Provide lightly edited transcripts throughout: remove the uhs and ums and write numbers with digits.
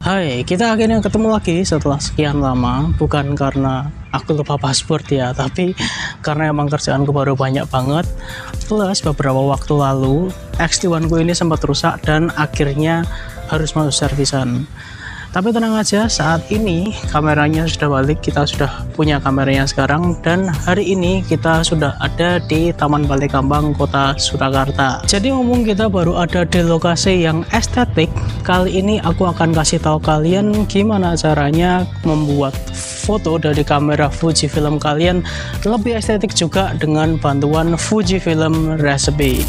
Hai, kita akhirnya ketemu lagi setelah sekian lama. Bukan karena aku lupa password ya, tapi karena emang kerjaanku baru banyak banget. Plus beberapa waktu lalu X-T1 ku ini sempat rusak dan akhirnya harus masuk servisan. Tapi tenang aja, saat ini kameranya sudah balik, kita sudah punya kameranya sekarang, dan hari ini kita sudah ada di Taman Balai Kambang, Kota Surakarta. Jadi ngomong kita baru ada di lokasi yang estetik, kali ini aku akan kasih tahu kalian gimana caranya membuat foto dari kamera Fujifilm kalian lebih estetik juga dengan bantuan Fujifilm Recipe.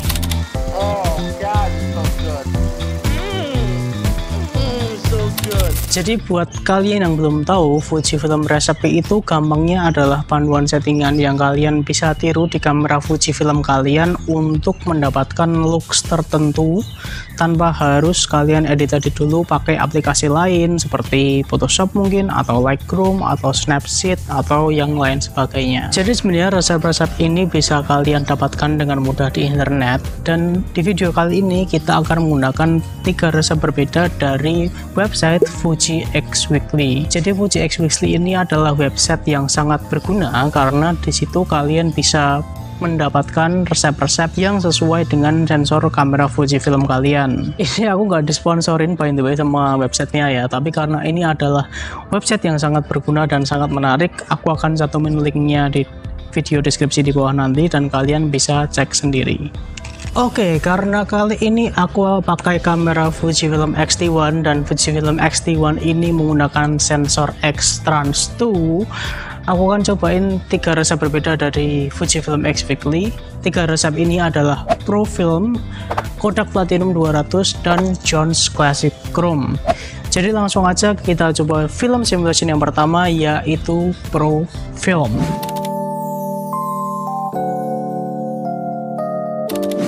Jadi buat kalian yang belum tahu, Fujifilm Recipe itu gampangnya adalah panduan settingan yang kalian bisa tiru di kamera Fujifilm kalian untuk mendapatkan looks tertentu tanpa harus kalian edit-edit dulu pakai aplikasi lain seperti Photoshop mungkin, atau Lightroom, atau Snapseed, atau yang lain sebagainya. Jadi sebenarnya resep-resep ini bisa kalian dapatkan dengan mudah di internet, dan di video kali ini kita akan menggunakan 3 resep berbeda dari website Fuji X Weekly. Jadi Fuji X Weekly ini adalah website yang sangat berguna karena di situ kalian bisa mendapatkan resep-resep yang sesuai dengan sensor kamera Fujifilm kalian. Ini aku nggak disponsorin by the way sama websitenya ya, tapi karena ini adalah website yang sangat berguna dan sangat menarik, aku akan cantumin linknya di video deskripsi di bawah nanti dan kalian bisa cek sendiri. Oke, karena kali ini aku pakai kamera Fujifilm X-T1 dan Fujifilm X-T1 ini menggunakan sensor X-Trans 2, aku akan cobain 3 resep berbeda dari Fujifilm X Weekly. 3 resep ini adalah Pro Film, Kodak Platinum 200, dan Jones Classic Chrome. Jadi langsung aja kita coba film simulation yang pertama, yaitu Pro Film.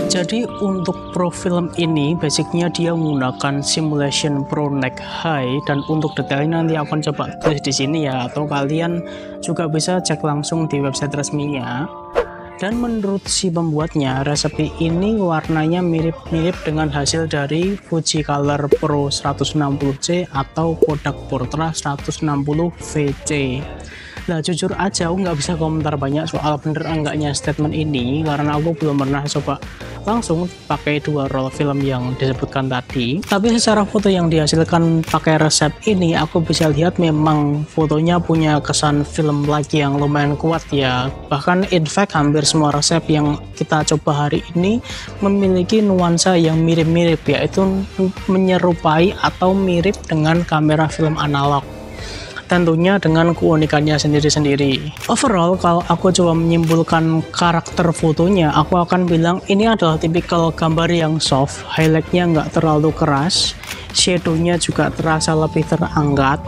Jadi untuk Pro Film ini basicnya dia menggunakan simulation Pro Neck High, dan untuk detailnya nanti aku akan coba tulis di sini ya, atau kalian juga bisa cek langsung di website resminya. Dan menurut si pembuatnya, resepi ini warnanya mirip-mirip dengan hasil dari Fujicolor Pro 160C atau Kodak Portra 160 VC. Nah jujur aja aku nggak bisa komentar banyak soal bener enggaknya statement ini karena aku belum pernah coba langsung pakai 2 roll film yang disebutkan tadi. Tapi secara foto yang dihasilkan pakai resep ini, aku bisa lihat memang fotonya punya kesan film like yang lumayan kuat ya. Bahkan in fact hampir semua resep yang kita coba hari ini memiliki nuansa yang mirip-mirip, yaitu menyerupai atau mirip dengan kamera film analog, tentunya dengan keunikannya sendiri-sendiri. Overall, kalau aku coba menyimpulkan karakter fotonya, aku akan bilang ini adalah tipikal gambar yang soft, highlightnya nggak terlalu keras, shadownya juga terasa lebih terangkat.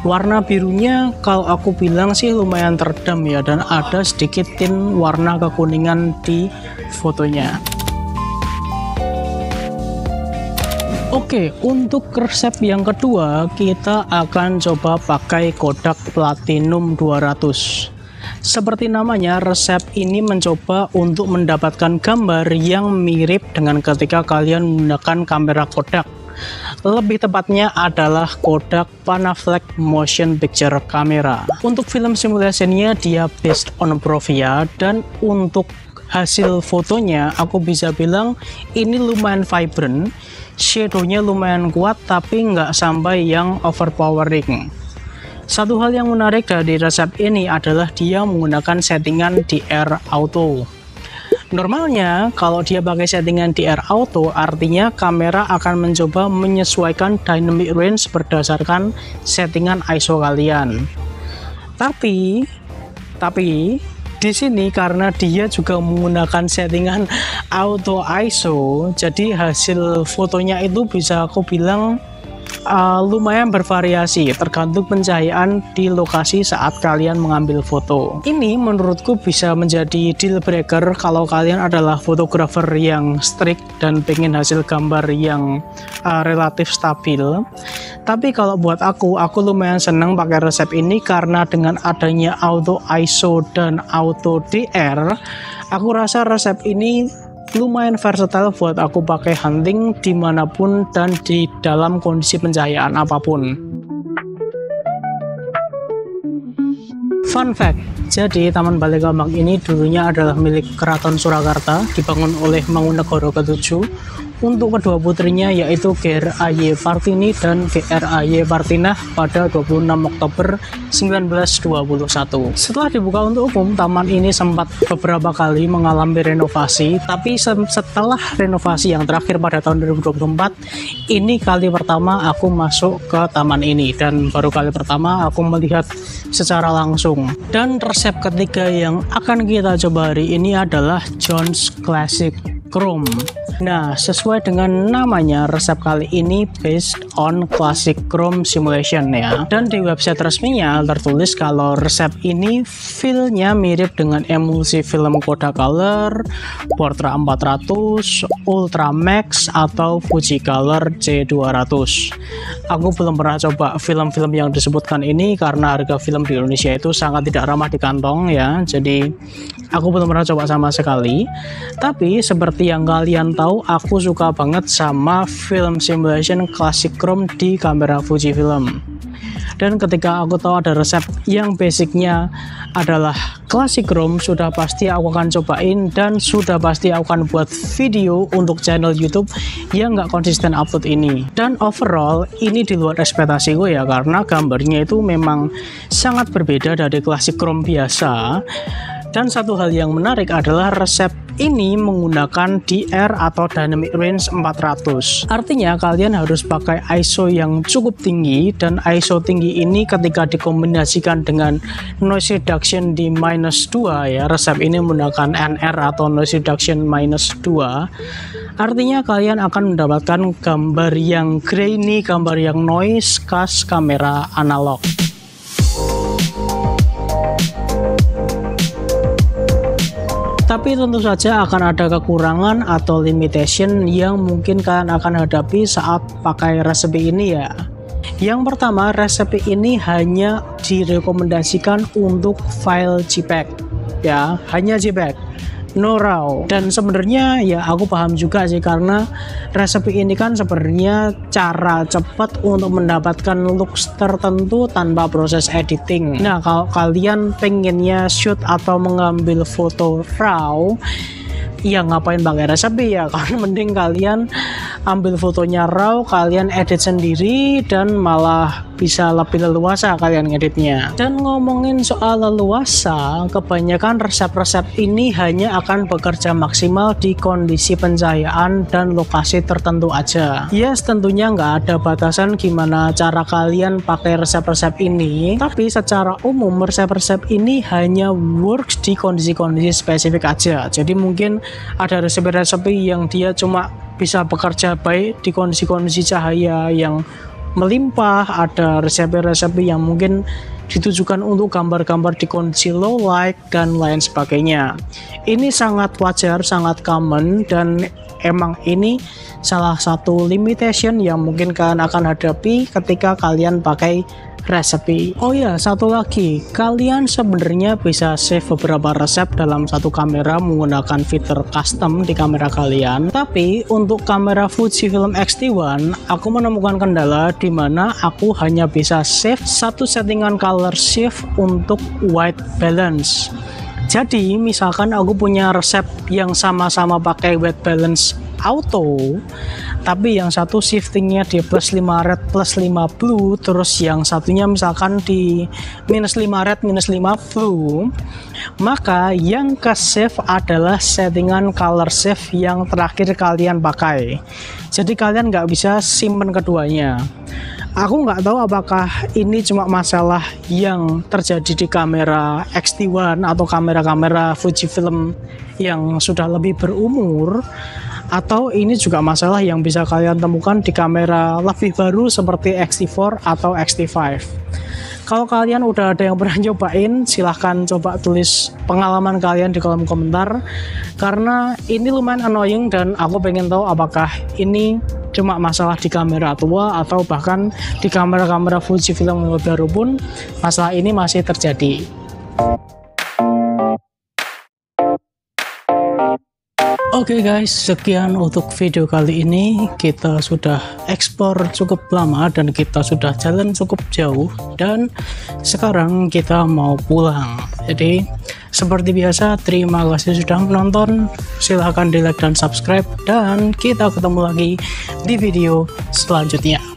Warna birunya kalau aku bilang sih lumayan teredam ya, dan ada sedikit tint warna kekuningan di fotonya. Oke, untuk resep yang kedua kita akan coba pakai Kodak Platinum 200. Seperti namanya, resep ini mencoba untuk mendapatkan gambar yang mirip dengan ketika kalian menggunakan kamera Kodak. Lebih tepatnya adalah Kodak Panaflex Motion Picture Camera. Untuk film simulasinya dia based on Provia, dan untuk hasil fotonya aku bisa bilang ini lumayan vibrant, shadownya lumayan kuat tapi nggak sampai yang overpowering. Satu hal yang menarik dari resep ini adalah dia menggunakan settingan DR Auto. Normalnya kalau dia pakai settingan DR Auto, artinya kamera akan mencoba menyesuaikan dynamic range berdasarkan settingan ISO kalian. Tapi di sini karena dia juga menggunakan settingan auto ISO, jadi hasil fotonya itu bisa aku bilang lumayan bervariasi tergantung pencahayaan di lokasi saat kalian mengambil foto. Ini menurutku bisa menjadi deal breaker kalau kalian adalah fotografer yang strict dan pengen hasil gambar yang relatif stabil. Tapi kalau buat aku lumayan senang pakai resep ini karena dengan adanya auto ISO dan auto DR, aku rasa resep ini lumayan versatile buat aku pakai hunting dimanapun dan di dalam kondisi pencahayaan apapun. Fun fact, jadi Taman Balai Kambang ini dulunya adalah milik Keraton Surakarta, dibangun oleh Mangunegoro ke-7 untuk kedua putrinya yaitu Gr.A.Y. Partini dan Gr.A.Y. Partinah pada 26 Oktober 1921. Setelah dibuka untuk umum, taman ini sempat beberapa kali mengalami renovasi, tapi setelah renovasi yang terakhir pada tahun 2024, ini kali pertama aku masuk ke taman ini dan baru kali pertama aku melihat secara langsung. Dan resep ketiga yang akan kita coba hari ini adalah John's Classic Chrome. Nah, sesuai dengan namanya, resep kali ini based on Classic Chrome Simulation ya. Dan di website resminya tertulis kalau resep ini feel-nya mirip dengan emulsi film Kodacolor, Portra 400, Ultra Max atau Fujicolor C200. Aku belum pernah coba film-film yang disebutkan ini karena harga film di Indonesia itu sangat tidak ramah di kantong ya. Jadi aku belum pernah coba sama sekali. Tapi seperti yang kalian tahu, aku suka banget sama film simulation Classic Chrome di kamera Fujifilm. Dan ketika aku tahu ada resep yang basicnya adalah Classic Chrome, sudah pasti aku akan cobain dan sudah pasti aku akan buat video untuk channel YouTube yang nggak konsisten upload ini. Dan overall ini di luar ekspektasiku ya, karena gambarnya itu memang sangat berbeda dari Classic Chrome biasa. Dan satu hal yang menarik adalah resep ini menggunakan DR atau Dynamic Range 400. Artinya kalian harus pakai ISO yang cukup tinggi, dan ISO tinggi ini ketika dikombinasikan dengan noise reduction di -2 ya, resep ini menggunakan NR atau noise reduction -2. Artinya kalian akan mendapatkan gambar yang grainy, gambar yang noise khas kamera analog. Tapi tentu saja akan ada kekurangan atau limitation yang mungkin kalian akan hadapi saat pakai resep ini ya. Yang pertama, resep ini hanya direkomendasikan untuk file JPEG ya, hanya JPEG, no RAW. Dan sebenarnya ya aku paham juga sih, karena resep ini kan sebenarnya cara cepat untuk mendapatkan looks tertentu tanpa proses editing. Nah, kalau kalian pengennya shoot atau mengambil foto RAW, ya ngapain pakai resep ya, karena mending kalian ambil fotonya RAW, kalian edit sendiri dan malah bisa lebih leluasa kalian ngeditnya. Dan ngomongin soal leluasa, kebanyakan resep-resep ini hanya akan bekerja maksimal di kondisi pencahayaan dan lokasi tertentu aja. Yes, tentunya nggak ada batasan gimana cara kalian pakai resep-resep ini, tapi secara umum resep-resep ini hanya works di kondisi-kondisi spesifik aja. Jadi mungkin ada resep-resep yang dia cuma bisa bekerja baik di kondisi-kondisi cahaya yang melimpah, ada resep-resep yang mungkin ditujukan untuk gambar-gambar di kondisi low light dan lain sebagainya. Ini sangat wajar, sangat common, dan emang ini salah satu limitation yang mungkin kalian akan hadapi ketika kalian pakai resep. Oh ya, satu lagi, kalian sebenarnya bisa save beberapa resep dalam satu kamera menggunakan fitur custom di kamera kalian. Tapi untuk kamera Fujifilm X-T1, aku menemukan kendala di mana aku hanya bisa save satu settingan color shift untuk white balance. Jadi misalkan aku punya resep yang sama-sama pakai white balance auto, tapi yang satu shiftingnya di +5 red +5 blue, terus yang satunya misalkan di -5 red -5 blue, maka yang ke save adalah settingan color shift yang terakhir kalian pakai. Jadi kalian nggak bisa simpen keduanya. Aku nggak tahu apakah ini cuma masalah yang terjadi di kamera X-T1 atau kamera-kamera Fujifilm yang sudah lebih berumur, atau ini juga masalah yang bisa kalian temukan di kamera lebih baru seperti X-T4 atau X-T5. Kalau kalian udah ada yang pernah nyobain, silahkan coba tulis pengalaman kalian di kolom komentar, karena ini lumayan annoying dan aku pengen tahu apakah ini cuma masalah di kamera tua atau bahkan di kamera-kamera Fujifilm yang baru pun masalah ini masih terjadi. Oke guys, sekian untuk video kali ini. Kita sudah ekspor cukup lama dan kita sudah jalan cukup jauh, dan sekarang kita mau pulang. Jadi seperti biasa, terima kasih sudah menonton. Silahkan di like dan subscribe, dan kita ketemu lagi di video selanjutnya.